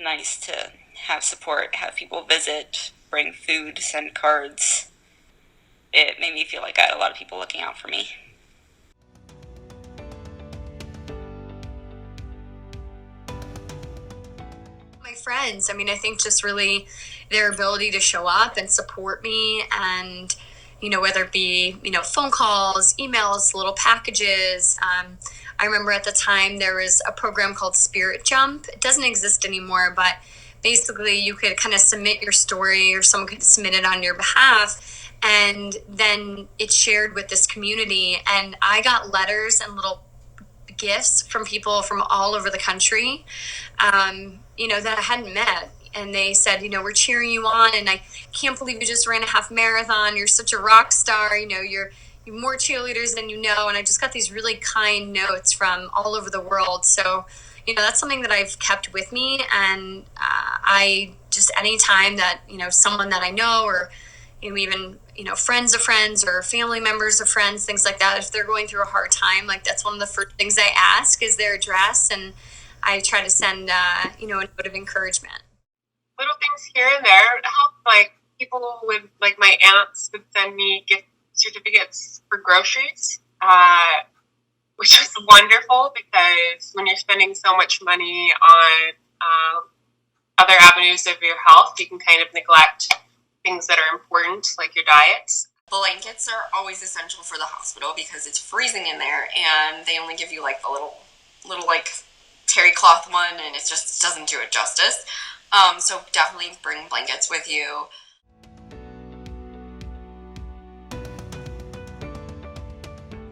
nice to have support, have people visit, bring food, send cards. It made me feel like I had a lot of people looking out for me. My friends, I think just really their ability to show up and support me, and whether it be phone calls, emails, little packages. I remember at the time there was a program called Spirit Jump. It doesn't exist anymore, but basically you could kind of submit your story, or someone could submit it on your behalf, and then it's shared with this community. And I got letters and little gifts from people from all over the country, that I hadn't met. And they said, we're cheering you on, and I can't believe you just ran a half marathon. You're such a rock star. You're more cheerleaders than you know. And I just got these really kind notes from all over the world. So, that's something that I've kept with me. And I just, anytime that, someone that I know, or even friends of friends or family members of friends, things like that, if they're going through a hard time, like that's one of the first things I ask is their address, and I try to send a note of encouragement. Little things here and there help. Like people with, like my aunts would send me gift certificates for groceries, which was wonderful, because when you're spending so much money on other avenues of your health, you can kind of neglect things that are important, like your diet. Blankets are always essential for the hospital because it's freezing in there, and they only give you like the little like terry cloth one, and it just doesn't do it justice. So definitely bring blankets with you.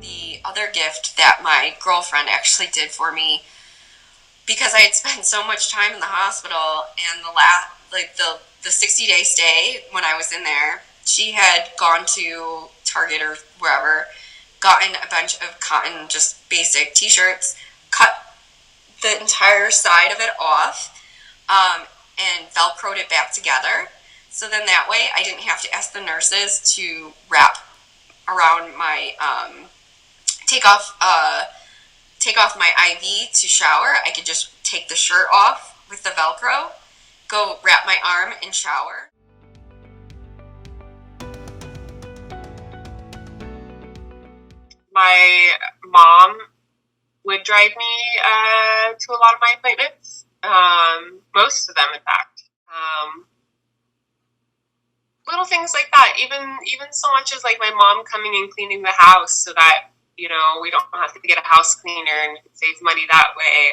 The other gift that my girlfriend actually did for me, because I had spent so much time in the hospital, and the 60-day stay when I was in there, she had gone to Target or wherever, gotten a bunch of cotton, just basic t-shirts, cut the entire side of it off, and Velcroed it back together. So then that way I didn't have to ask the nurses to wrap around my, take off my IV to shower. I could just take the shirt off with the Velcro, go wrap my arm and shower. My mom would drive me to a lot of my appointments, most of them, in fact. Little things like that, even so much as like my mom coming and cleaning the house so that we don't have to get a house cleaner, and we can save money that way,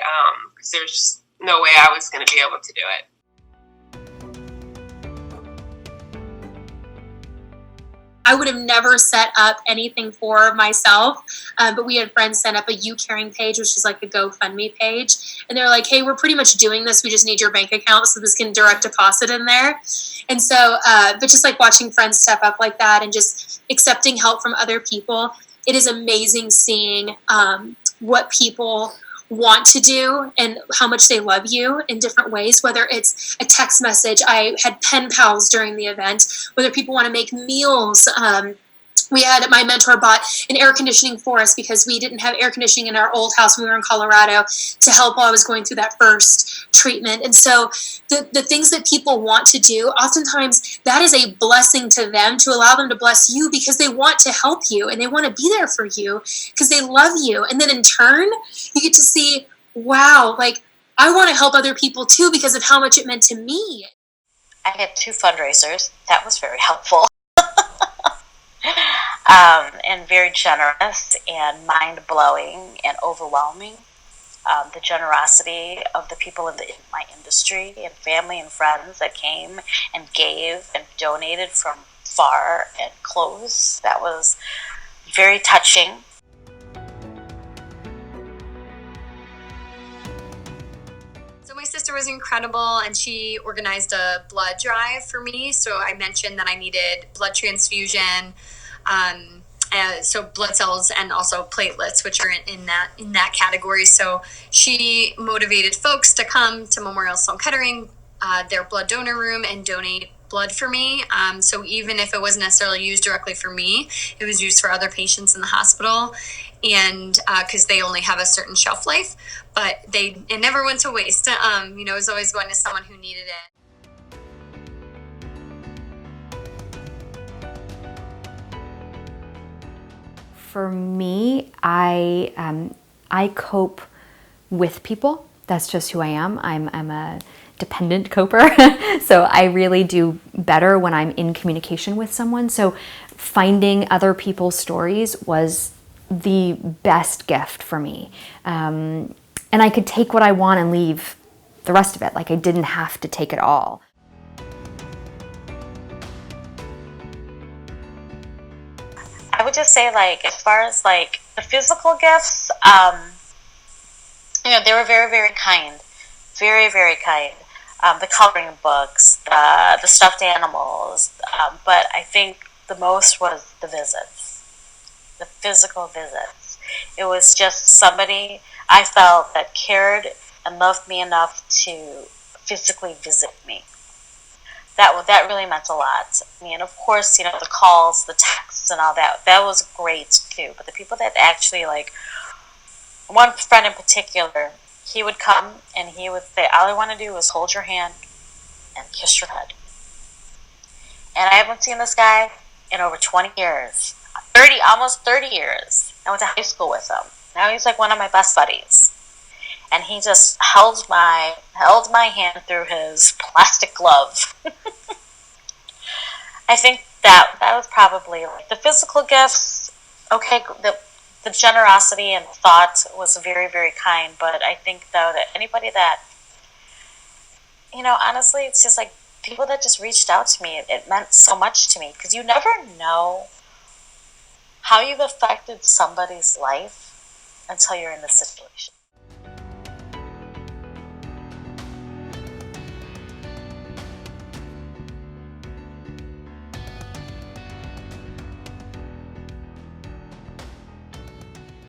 because there's just no way I was going to be able to do it. I would have never set up anything for myself, but we had friends set up a You Caring page, which is like a GoFundMe page. And they were like, hey, we're pretty much doing this. We just need your bank account so this can direct deposit in there. And so, but just like watching friends step up like that and just accepting help from other people, it is amazing seeing what people want to do and how much they love you in different ways, whether it's a text message. I had pen pals during the event, whether people want to make meals. We had, my mentor bought an air conditioning for us because we didn't have air conditioning in our old house when we were in Colorado, to help while I was going through that first treatment. And so the things that people want to do, oftentimes that is a blessing to them, to allow them to bless you, because they want to help you and they want to be there for you because they love you. And then in turn, you get to see, wow, like I want to help other people too because of how much it meant to me. I had 2 fundraisers. That was very helpful. And very generous and mind-blowing and overwhelming. The generosity of the people in my industry and family and friends that came and gave and donated from far and close. That was very touching. So my sister was incredible, and she organized a blood drive for me. So I mentioned that I needed blood transfusion, so blood cells and also platelets, which are in that category. So she motivated folks to come to Memorial Sloan Kettering, their blood donor room, and donate blood for me. So even if it wasn't necessarily used directly for me, it was used for other patients in the hospital. and because they only have a certain shelf life, but it never went to waste. It was always going to someone who needed it. For me, I cope with people. That's just who I am. I'm a dependent coper. So I really do better when I'm in communication with someone. So finding other people's stories was the best gift for me. And I could take what I want and leave the rest of it. Like, I didn't have to take it all. I would just say, like, as far as like the physical gifts, they were very, very kind, very, very kind. The coloring books, the stuffed animals, but I think the most was the visits, the physical visits. It was just somebody I felt that cared and loved me enough to physically visit me. That really meant a lot. I mean, of course, the calls, the texts, and all that was great too. But the people that actually, like, one friend in particular, he would come and he would say, "All I want to do is hold your hand and kiss your head." And I haven't seen this guy in over 20 years, almost 30 years. I went to high school with him. Now he's like one of my best buddies. And he just held my hand through his plastic glove. I think that was probably, like, the physical gifts. Okay, the generosity and thought was very, very kind. But I think, though, that anybody that, honestly, it's just like people that just reached out to me. It meant so much to me, because you never know how you've affected somebody's life until you're in this situation.